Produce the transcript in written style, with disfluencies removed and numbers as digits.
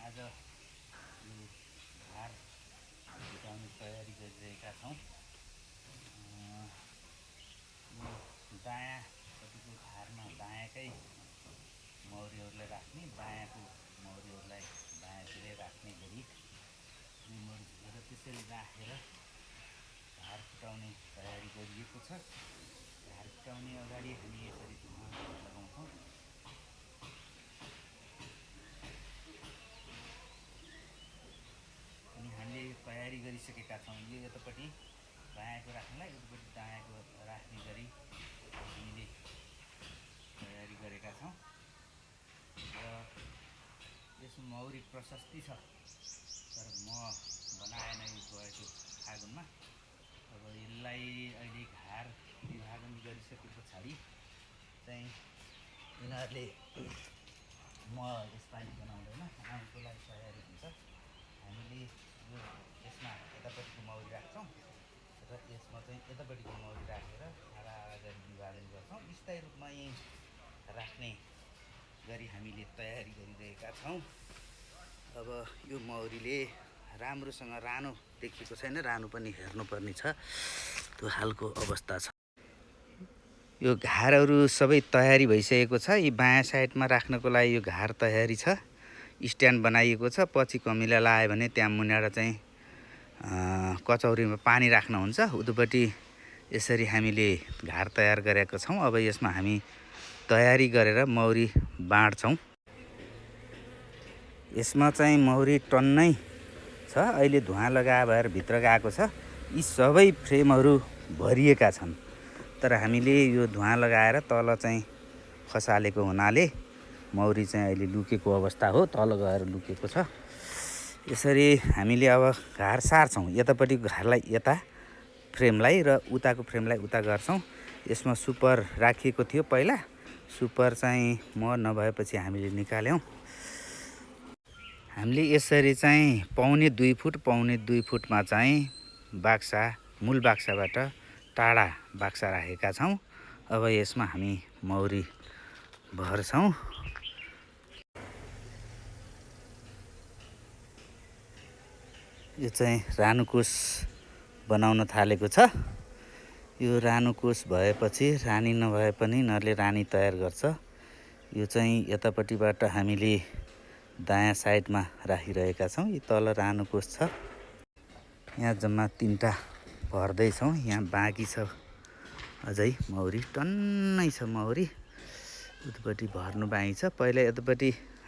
आज यो घार भिटाउने तयारी गरिरहेका छौँ। यो दायाँपट्टिको घारमा दायाँकै मौरीहरूलाई राख्ने, बायाँको मौरीहरूलाई बायाँतिरै राख्ने गरी निमोरी झुलेर त्यसरी राखेर घार फुटाउने तयारी गरिएको छ। घार फुटाउने अगाडि हामी यसरी धुवा लगाउँछौँ। अनि हामीले तयारी गरिसकेका छौँ। यो यतापट्टि बायाँको राख्नलाई, यतापट्टि दायाँको राख्ने गरी हामीले तयारी गरेका छौँ। र यसमा मौरी प्रशस्ति छ, तर म बनाएन यो गएको फागुनमा। अब यसलाई अहिले घार विभाजन गरिसके पछाडि चाहिँ यिनीहरूले म यसपालि बनाउँदैन, आउनुको लागि तयारी हुन्छ। हामीले यो यसमा यतापट्टिको मौरी राख्छौँ र यसमा चाहिँ यतापट्टिको मौरी राखेर आधा आधा गरी विभाजन गर्छौँ। स्थायी रूपमा यहीँ राख्ने गरी हामीले तयारी गरिरहेका छौँ। अब यो मौरीले राम्रोसँग रानो देखेको छैन, रानो पनि हेर्नुपर्ने छ, त्यो खालको अवस्था छ। यो घारहरू सबै तयारी भइसकेको छ। यी बायाँ साइडमा राख्नको लागि यो घार तयारी छ, स्ट्यान्ड बनाइएको छ। पछि कमिला लायो भने त्यहाँ मुनिबाट चाहिँ कचौरीमा पानी राख्न हुन्छ। उतापट्टि यसरी हामीले घार तयार गरेका छौँ। अब यसमा हामी तयारी गरेर मौरी बाँड्छौँ। यसमा चाहिँ मौरी टन्नै छ। अहिले धुवा लगा भएर भित्र गएको छ। यी सबै फ्रेमहरू भरिएका छन्, तर हामीले यो धुवा लगाएर तल चाहिँ खसालेको हुनाले मौरी चाहिँ अहिले लुकेको अवस्था हो, तल गएर लुकेको छ। यसरी हामीले अब घार सार्छौँ। यतापट्टिको घारलाई यता फ्रेमलाई र उताको फ्रेमलाई उता गर्छौँ। यसमा सुपर राखिएको थियो पहिला, सुपर चाहिँ म नभएपछि हामीले निकाल्यौँ। हामीले यसरी चाहिँ पौने 2 फुट फुटमा चाहिँ बाक्सा, मूल बाक्साबाट टाढा बाक्सा राखेका छौँ। अब यसमा हामी मौरी भर्छौँ। यो चाहिँ रानुकोष बनाउन थालेको छ। यो रानुकोष भएपछि रानी नभए पनि यिनीहरूले रानी तयार गर्छ। यो चाहिँ यतापट्टिबाट हामीले दायाँ साइडमा राखिरहेका छौँ। यो तल रानुकोष छ। यहाँ जम्मा 3टा भर्दैछौँ। यहाँ बाँकी छ अझै मौरी, टन्नै छ मौरी। उतापट्टि भर्नु बाँकी छ। पहिला यतापट्टि